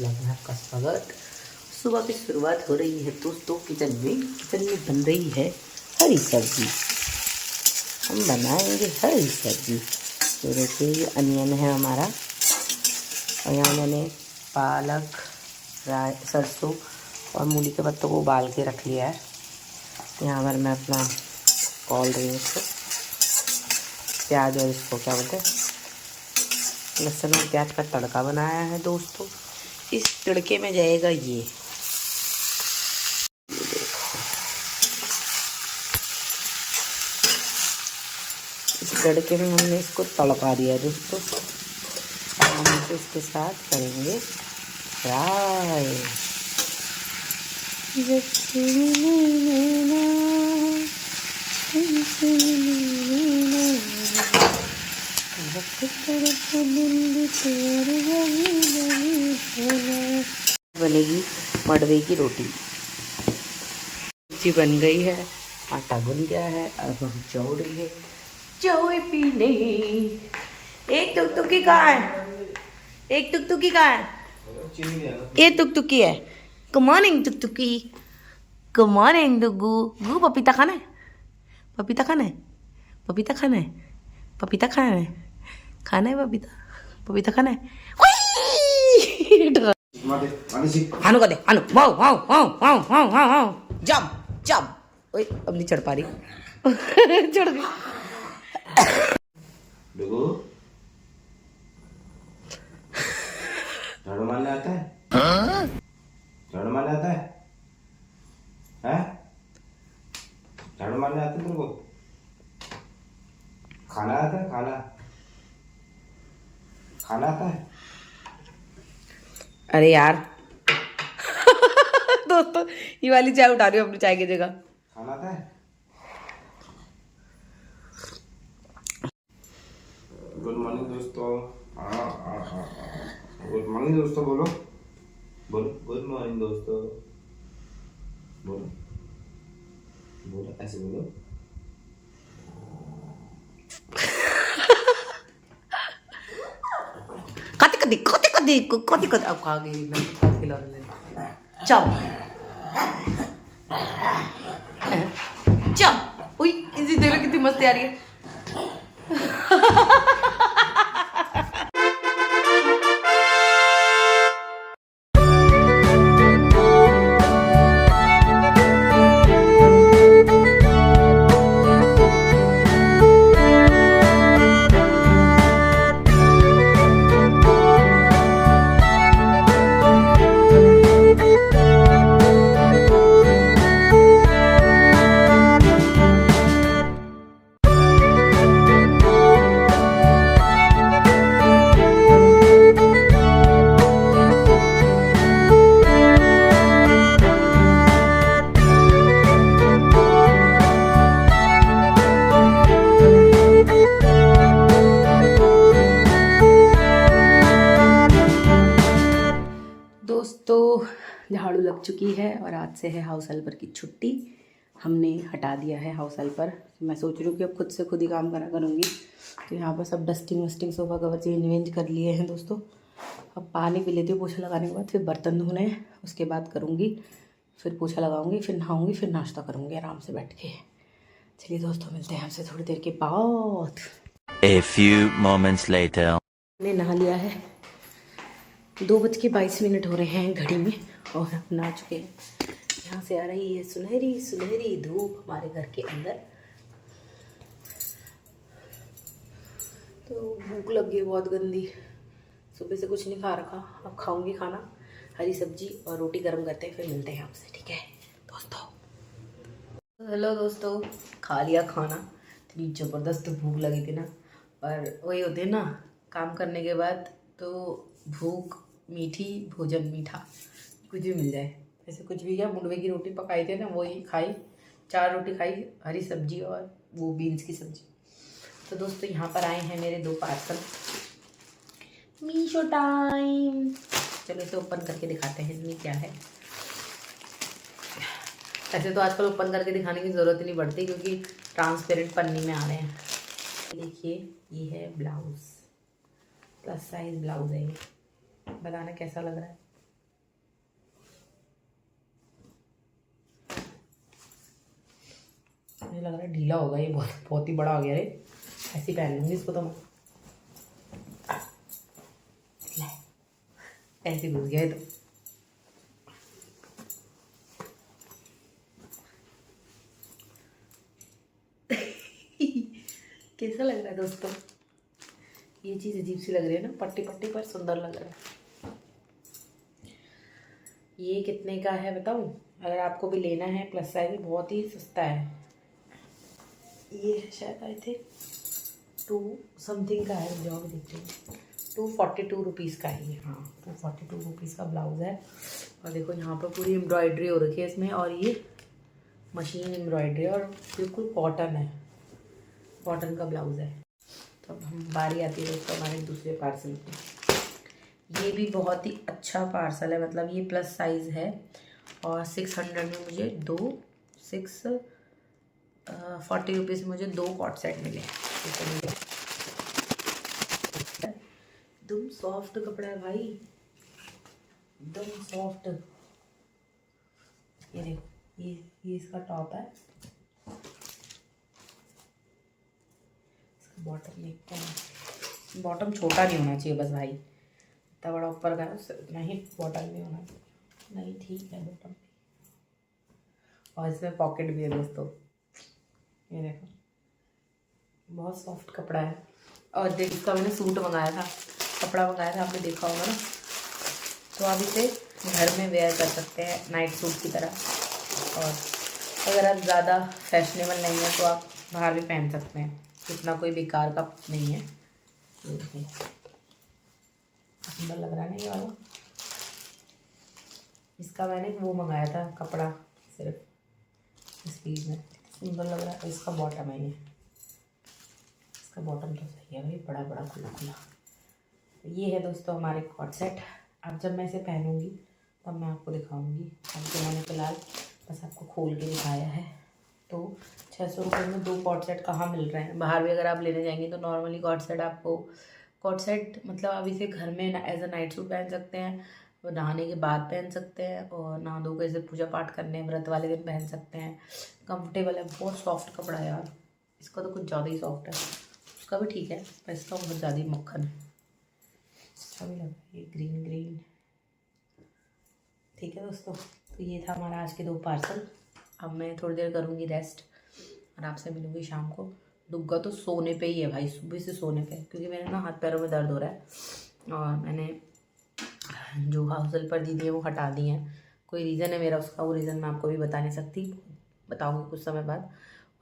Blog में आपका स्वागत। सुबह की शुरुआत हो रही है दोस्तों। किचन में बन रही है हरी सब्जी। हम बनाएंगे हरी सब्जी। तो देखिए ये अनियन है हमारा, और यहाँ मैंने पालक, सरसों और मूली के पत्तों को उबाल के रख लिया है। यहाँ पर मैं अपना खोल रही हूँ इसको, प्याज और इसको क्या बोलते हैं, लहसुन और प्याज का तड़का बनाया है दोस्तों। इस तड़के में जाएगा ये देखो, इस तड़के में हमने इसको तड़का दिया है दोस्तों। हम इसे इसके साथ करेंगे फ्राई। बनेगी मडवे की रोटी। सब्जी बन गई है, आटा गुन गया है। अब हम चौड़ेंगे चाय पीने। एक टुकटुकी कहाँ है? एक टुकटुकी कहाँ है? ये टुकटुकी है। Good morning Tuktuki. Good morning Dugu. गू पपीता खाना है? पपीता खाना है? पपीता खाना है? पपीता खाना है? खाना है पपीता? पपीता खाना है? हानो का दे, हानो। Wow wow wow wow wow wow wow. Jump jump. ओए अब नहीं चढ़ पा रही। चढ़ गई। देखो झाड़ू मारने आता है? झाड़ू मारने आता है? हैं? झाड़ू मारने आता है तुमको? खाना आता है? खाना आता है? अरे यार दोस्तों ये वाली चाय उठा रही हूँ अपनी चाय की जगह। खाना आता है? गुड मॉर्निंग दोस्तों। गुड मॉर्निंग दोस्तों बोलो, बोलो गुड मॉर्निंग दोस्तों, बोलो बोलो, ऐसे बोलो। कति अब खा गई मैं खिला रही। चल चल। उई इसी देख लो कितनी मस्ती आ रही है। दोस्तों झाड़ू लग चुकी है और आज से है हाउस हेल्पर की छुट्टी। हमने हटा दिया है हाउस हेल्पर। मैं सोच रही हूँ कि अब खुद से खुद ही काम करा करूँगी। तो यहाँ पर सब डस्टिंग वस्टिंग, सोफ़ा कवर चेंज वेंज कर लिए हैं दोस्तों। अब पानी पी लेती हूँ पोछा लगाने के बाद, फिर बर्तन धोने हैं, उसके बाद करूँगी, फिर पोछा लगाऊँगी, फिर नहाऊँगी, फिर नाश्ता करूँगी आराम से बैठ के। चलिए दोस्तों मिलते हैं आपसे थोड़ी देर के बाद। A few moments later. मैंने नहा लिया है। 2:22 हो रहे हैं घड़ी में और अब नहा चुके हैं। यहाँ से आ रही है सुनहरी सुनहरी धूप हमारे घर के अंदर। तो भूख लग गई बहुत गंदी, सुबह से कुछ नहीं खा रखा। अब खाऊंगी खाना, हरी सब्जी और रोटी गर्म करते हैं, फिर मिलते हैं आपसे, ठीक है दोस्तों। हेलो दोस्तों, खा लिया खाना। इतनी ज़बरदस्त भूख लगी थी ना, और वही होते हैं ना काम करने के बाद, तो भूख मीठी, भोजन मीठा, कुछ भी मिल जाए। ऐसे कुछ भी क्या, मुंडवे की रोटी पकाई थी ना, वही खाई, 4 रोटी खाई, हरी सब्जी और वो बीन्स की सब्जी। तो दोस्तों यहाँ पर आए हैं मेरे 2 पार्सल। मीशो टाइम। चलो इसे ओपन करके दिखाते हैं इसमें क्या है। ऐसे तो आजकल ओपन करके दिखाने की ज़रूरत ही नहीं पड़ती, क्योंकि ट्रांसपेरेंट पन्नी में आ रहे हैं। देखिए ये है ब्लाउज़, प्लस साइज ब्लाउज़ है ये। बताना कैसा लग रहा है। मुझे लग रहा है ढीला होगा ये, बहुत बहुत ही बड़ा हो गया रे। ऐसे ही पहन लूँगी इसको तो मैं। ले, ऐसे घुस गया ये तो। कैसा लग रहा है दोस्तों? ये चीज़ अजीब सी लग रही है ना, पट्टी पट्टी पर सुंदर लग रहा है। ये कितने का है बताऊं? अगर आपको भी लेना है प्लस साइज, बहुत ही सस्ता है। ये है शायद आई थिंक 2 समथिंग का है, जो भी देखते हैं 242 रुपीज़ का है ये। हाँ 242 रुपीज़ का ब्लाउज़ है। और देखो यहाँ पर पूरी एम्ब्रॉयडरी हो रखी है इसमें, और ये मशीन एम्ब्रॉयडरी, और बिल्कुल कॉटन है, कॉटन का ब्लाउज़ है। तो अब हम बारी आती है दोस्तों हमारे दूसरे पार्सल की। ये भी बहुत ही अच्छा पार्सल है, मतलब ये प्लस साइज़ है और 600 में मुझे 40 रुपीज़ में मुझे 2 कॉट सेट मिले। एकदम सॉफ्ट कपड़ा है भाई, एकदम सॉफ्ट। ये देखो, ये इसका टॉप है, इसका बॉटम देखते हैं। बॉटम छोटा नहीं होना चाहिए बस भाई, इतना बड़ा ऊपर का उतना ही बॉटम नहीं होना चाहिए। नहीं ठीक है बॉटम, और इसमें पॉकेट भी है दोस्तों। ये देखो बहुत सॉफ्ट कपड़ा है। और देख, इसका मैंने सूट मंगाया था, कपड़ा मंगाया था, आपने देखा होगा ना। तो आप इसे घर में वेयर कर सकते हैं नाइट सूट की तरह। और अगर आप ज़्यादा फैशनेबल नहीं है तो आप बाहर भी पहन सकते हैं, इतना कोई बेकार का नहीं है। सुंदर लग रहा है ना ये वाला। इसका मैंने वो मंगाया था कपड़ा, सिर्फ इस पीस में, सुंदर लग रहा है। इसका बॉटम है ये, इसका बॉटम तो सही है भाई, बड़ा बड़ा खुला खुला। ये है दोस्तों हमारे कॉट सेट। अब जब मैं इसे पहनूंगी तब मैं आपको दिखाऊंगी। अब तो मैंने फ़िलहाल बस आपको खोल के दिखाया है। तो 600 रुपये में 2 कॉट सेट कहाँ मिल रहे हैं? बाहर भी अगर आप लेने जाएंगे तो नॉर्मली कॉट सेट आपको, कॉट सेट मतलब आप इसे घर में एज अ नाइट सूट पहन सकते हैं, और नहाने के बाद पहन सकते हैं, और नहा धो के इसे पूजा पाठ करने व्रत वाले दिन पहन सकते हैं। कंफर्टेबल है, बहुत सॉफ्ट कपड़ा है यार। इसका तो कुछ ज़्यादा ही सॉफ्ट है, उसका भी ठीक है पर इसका बहुत ज़्यादा ही मक्खन है। अच्छा भी लग रहा है ये ग्रीन ग्रीन। ठीक है दोस्तों, तो ये था हमारा आज के 2 पार्सल। अब मैं थोड़ी देर करूँगी रेस्ट और आपसे मिलूँगी शाम को। दुग्गा तो सोने पे ही है भाई, सुबह से सोने पे, क्योंकि मेरे ना हाथ पैरों में दर्द हो रहा है और मैंने जो हाउस हेल्पर दीदी है वो हटा दी हैं। कोई रीज़न है मेरा उसका, वो रीज़न मैं आपको भी बता नहीं सकती, बताऊँगी कुछ समय बाद।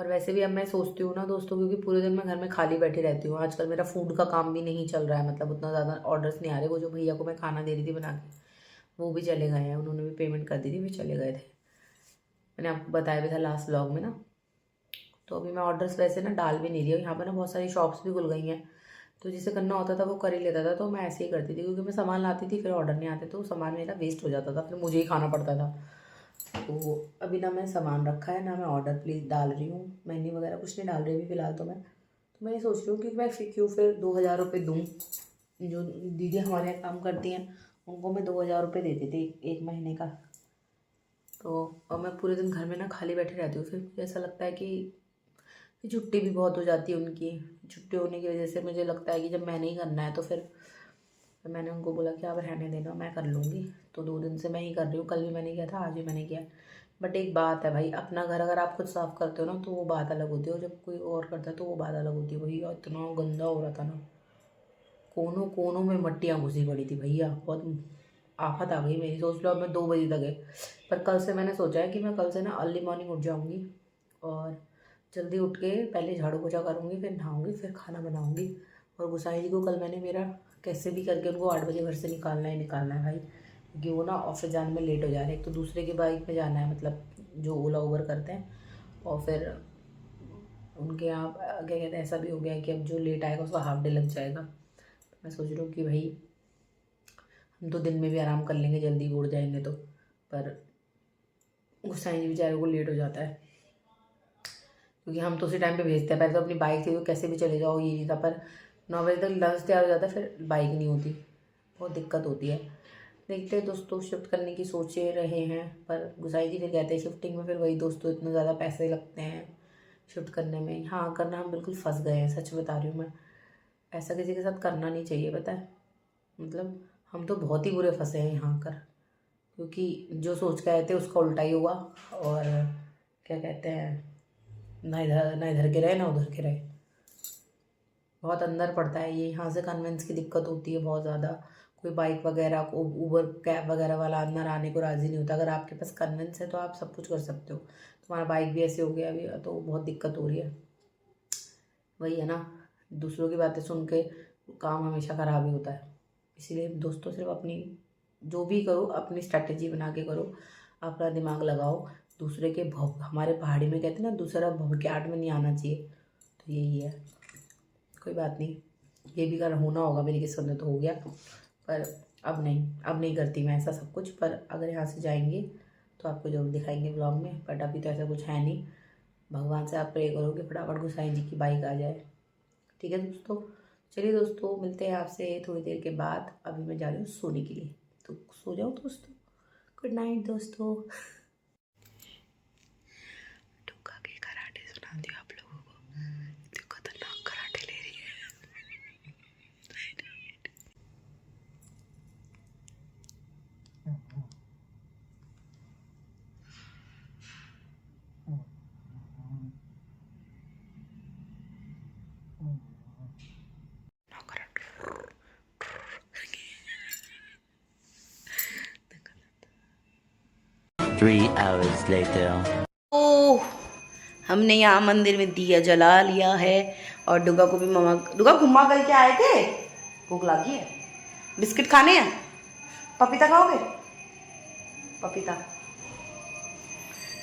और वैसे भी अब मैं सोचती हूँ ना दोस्तों, क्योंकि पूरे दिन मैं घर में खाली बैठी रहती हूँ, आजकल मेरा फूड का काम भी नहीं चल रहा है, मतलब उतना ज़्यादा ऑर्डर्स नहीं आ रहे। वो जो भैया को मैं खाना दे रही थी बना के, वो भी चले गए हैं, उन्होंने भी पेमेंट कर दी थी, भी चले गए थे। मैंने आपको बताया भी था लास्ट व्लॉग में ना। तो अभी मैं ऑर्डर्स वैसे ना डाल भी नहीं रही हूँ, यहाँ पर ना बहुत सारी शॉप्स भी खुल गई हैं, तो जिसे करना होता था वो कर ही लेता था। तो मैं ऐसे ही करती थी, क्योंकि मैं सामान लाती थी फिर ऑर्डर नहीं आते तो सामान मेरा वेस्ट हो जाता था, फिर मुझे ही खाना पड़ता था। तो अभी ना मैं सामान रखा है ना मैं ऑर्डर प्लीज डाल रही हूँ, मेन्यू वगैरह कुछ नहीं डाल रही अभी फ़िलहाल। तो मैं ये सोच रही हूँ कि मैं फिर 2000 रुपये दूँ। जो दीदी हमारे यहाँ काम करती हैं उनको मैं 2000 रुपये देती थी 1 महीने का। तो अब मैं पूरे दिन घर में ना खाली बैठी रहती हूँ, फिर मुझे ऐसा लगता है कि छुट्टी भी बहुत हो जाती है उनकी। छुट्टी होने की वजह से मुझे लगता है कि जब मैंने ही करना है तो फिर मैंने उनको बोला कि आप रहने देना, मैं कर लूँगी। तो 2 दिन से मैं ही कर रही हूँ, कल भी मैंने किया था, आज भी मैंने किया। बट एक बात है भाई, अपना घर अगर आप खुद साफ़ करते हो ना तो वो बात अलग होती है, और जब कोई और करता है तो वो बात अलग होती है। भैया इतना गंदा हो रहा था ना, कोनों कोनों में मट्टियाँ घुसी पड़ी थी भैया, बहुत आफत आ गई मेरी। सोच लो अब मैं 2 बजे तक है। पर कल से मैंने सोचा है कि मैं कल से ना अर्ली मॉर्निंग उठ जाऊँगी और जल्दी उठ के पहले झाड़ू पोछा करूँगी, फिर नहाऊँगी, फिर खाना बनाऊँगी। और गुसाई जी को कल मैंने मेरा कैसे भी करके उनको 8 बजे घर से निकालना है भाई, क्योंकि वो ना ऑफिस जाने में लेट हो जा रहे हैं। एक तो दूसरे की बाइक पे जाना है, मतलब जो ओला उबर करते हैं, और फिर उनके यहाँ क्या कहते हैं, ऐसा भी हो गया है कि अब जो लेट आएगा उसका हाफ डे लग जाएगा। तो मैं सोच रही हूँ कि भाई हम तो दिन में भी आराम कर लेंगे, जल्दी उड़ जाएंगे तो, पर गुसाई जी बेचारे को लेट हो जाता है, क्योंकि हम तो उसी टाइम पे भेजते हैं। पहले तो अपनी बाइक थी तो कैसे भी चले जाओ, ये नहीं था, पर 9 बजे तक लंच तैयार हो जाता है, फिर बाइक नहीं होती, बहुत दिक्कत होती है। देखते हैं दोस्तों, शिफ्ट करने की सोचे रहे हैं, पर गुसाई जी फिर कहते हैं शिफ्टिंग में फिर वही दोस्तों इतने ज़्यादा पैसे लगते हैं, शिफ्ट करने में। हाँ करना, हम बिल्कुल फंस गए हैं, सच बता रही हूँ मैं। ऐसा किसी के साथ करना नहीं चाहिए, पता है। मतलब हम तो बहुत ही बुरे फंसे हैं यहाँ कर, क्योंकि जो सोच के आए थे उसका उल्टा ही हुआ। और क्या कहते हैं, ना इधर के रहे ना उधर के रहे। बहुत अंदर पड़ता है ये, यहाँ से कन्वेंस की दिक्कत होती है बहुत ज़्यादा। कोई बाइक वगैरह को, उबर कैब वगैरह वाला अंदर आने को राज़ी नहीं होता। अगर आपके पास कन्वेंस है तो आप सब कुछ कर सकते हो। तुम्हारा बाइक भी ऐसे हो गया अभी, तो बहुत दिक्कत हो रही है। वही है ना, दूसरों की बातें सुन के काम हमेशा ख़राब ही होता है। इसीलिए दोस्तों, सिर्फ अपनी जो भी करो अपनी स्ट्रैटेजी बना के करो, अपना दिमाग लगाओ। दूसरे के हमारे पहाड़ी में कहते हैं ना, दूसरा भवक्याट में नहीं आना चाहिए। तो यही है, कोई बात नहीं। ये भी कर होना होगा, मेरी किस्मत में तो हो गया, पर अब नहीं करती मैं ऐसा सब कुछ। पर अगर यहाँ से जाएंगे तो आपको जरूर दिखाएंगे ब्लॉग में, बट अभी तो ऐसा कुछ है नहीं। भगवान से आप प्रे करो कि फटाफट गोसाई जी की बाइक आ जाए। ठीक है दोस्तों, चलिए दोस्तों, मिलते हैं आपसे थोड़ी देर के बाद। अभी मैं जा रही हूँ सोने के लिए, तो सो जाओ दोस्तों। गुड नाइट दोस्तों। टुक्का के कराटे सुना दिया आप लोगों को, तो खतरनाक कराटे ले रही है। Karate 3 hours later. ओह, हमने यहाँ मंदिर में दिया जला लिया है। और डुगा को भी मम्मा, डुगा घुमा करके आए थे, भूख लगी है, बिस्किट खाने हैं, पपीता खाओगे? पपीता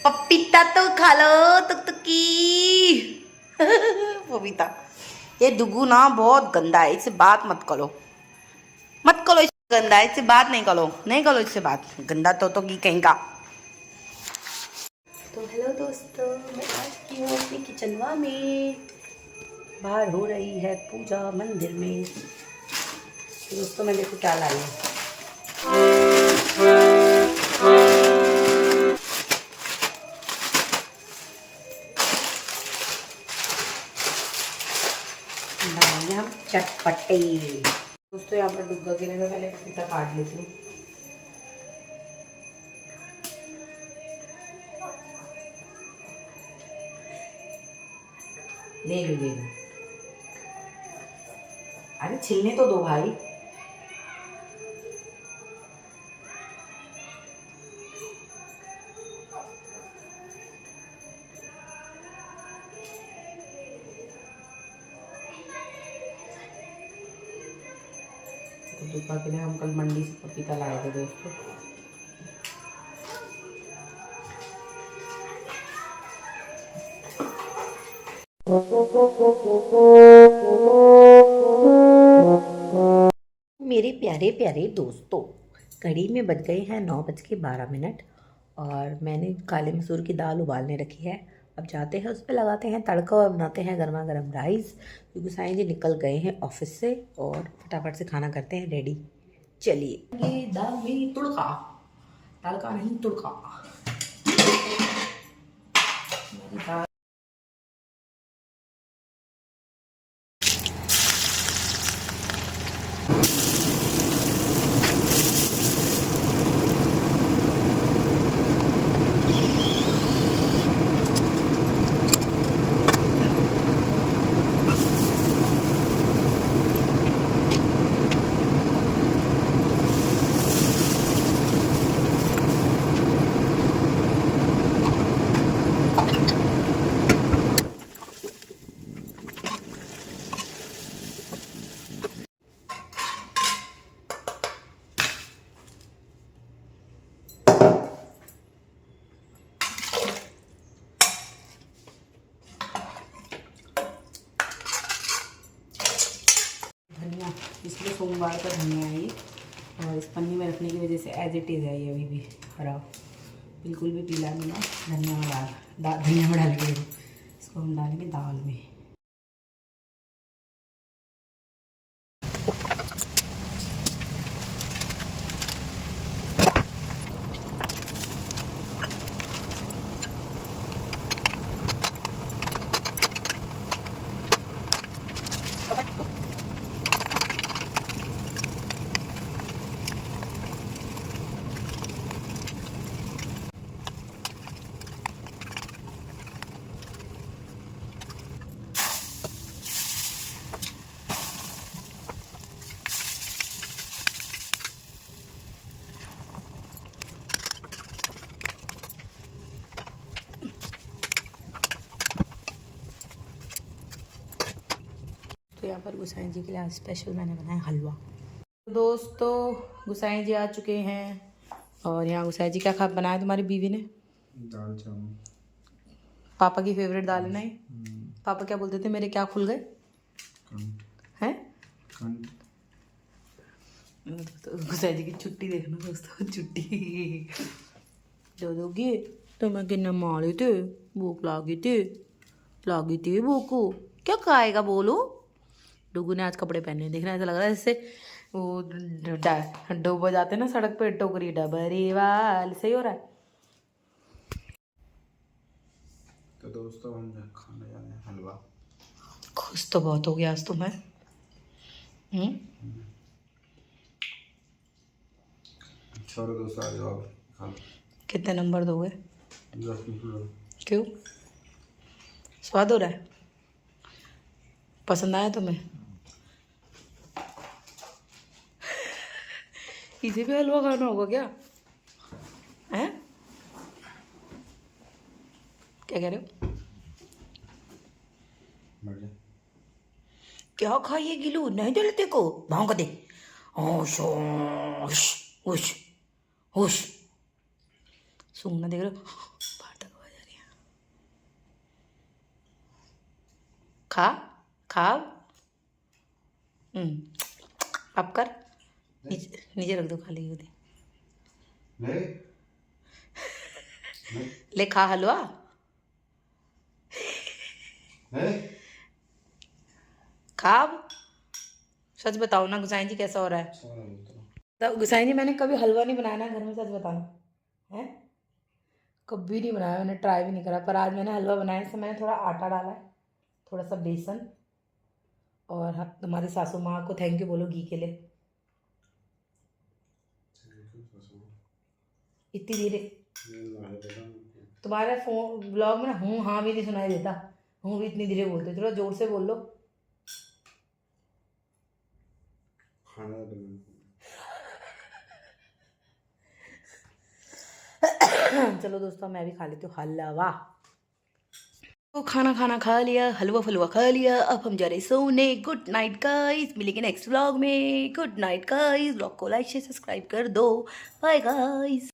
पपीता तो खा लो तुकी। पपीता। ये डुगू ना बहुत गंदा है, इससे बात मत करो, मत करो। इससे गंदा है, इससे बात नहीं करो इससे बात। गंदा तो की कहीं का। तो हेलो दोस्तों, मैं आज की हूँ अपनी किचनवा में। बाहर हो रही है पूजा मंदिर में। तो दोस्तों मैं देखो क्या लाई हूँ। लाए हम चटपटे। दोस्तों यहाँ पर डुग्गा के लिए मैं पहले पपीता काट लेती हूँ। ले लो। अरे छिलने तो दो भाई। तो दुपा के लिए हम कल मंडी से पपीता लाए थे दोस्तों। मेरे प्यारे प्यारे दोस्तों, घड़ी में बज गए हैं 9:12 और मैंने काले मसूर की दाल उबालने रखी है। अब जाते हैं उस पर लगाते हैं तड़का और बनाते हैं गर्मा गर्म राइस, क्योंकि साईं जी निकल गए हैं ऑफिस से और फटाफट से खाना करते हैं रेडी। चलिए, ये दाल में तुड़का, तड़का नहीं तुड़का। मेरी दाल धनिया, इसलिए सोमवार का धनिया है ये, और इस पन्नी में रखने की वजह से एज इट इज़ है ये अभी भी हरा, बिल्कुल भी पीला नहीं है। धनिया में धनिया में डाल के इसको हम डालेंगे दाल में। पर गुसाई जी के लिए आज स्पेशल मैंने बनाया हलवा। दोस्तों गुसाई जी आ चुके हैं और यहाँ गुसाई जी क्या खा बनाया तुम्हारी बीवी ने? दाल चावल। पापा की फेवरेट दाल है ना ये? पापा क्या बोलते थे मेरे क्या खुल गए हैं? गुसाई जी की छुट्टी देखना दोस्तों, छुट्टी दो दोगे तो मैं किन्ने मारे थे, भूख लागी थी भूख को। क्या खाएगा बोलो? डुगू ने आज कपड़े पहने, देखना ऐसा लग रहा है जैसे वो डूब जाते ना सड़क पे, टोकरी डबरी वाल। सही हो रहा है। तो दोस्तों हम खाने जा रहे हैं हलवा। खुश तो बहुत हो गया आज तुम्हें। छोड़ो दोस्तों, आ जाओ खा लो। कितने नंबर दोगे? 10 में। क्यों? स्वाद हो रहा है? पसंद आया तुम्हें? इसे भी हलवा खाना होगा क्या? हैं? क्या कह रहे हो? क्या खाइए गिलू? नहीं दे लेते को भाव का दे। होश होश होश होश। सूंघना देख रहे हो? बाहर तक आवाज आ रही है। खा खाओ। अब कर, नीचे रख दो खाली होती। ले खा हलवा। खा। सच बताओ ना गुसाई जी कैसा हो रहा है? तो गुसाई जी मैंने कभी हलवा नहीं बनाया ना घर में, सच बताना है। कभी नहीं बनाया मैंने, ट्राई भी नहीं करा। पर आज मैंने हलवा बनाया। इसमें मैंने थोड़ा आटा डाला है, थोड़ा सा बेसन, और तुम्हारी सासू माँ को थैंक यू बोलो घी के लिए। इतनी धीरे तुम्हारे फोन ब्लॉग में ना हूँ हाँ भी नहीं सुनाई देता, हूँ भी इतनी धीरे बोलते। थोड़ा जोर से बोल लो। चलो दोस्तों मैं भी खा लेती हूँ हलवा। तो खाना खा लिया, हलवा फलवा खा लिया, अब हम जा रहे सोने। गुड नाइट गाइस, मिलेंगे नेक्स्ट व्लॉग में। गुड नाइट गाइस, व्लॉग को लाइक शेयर सब्सक्राइब कर दो। Bye guys.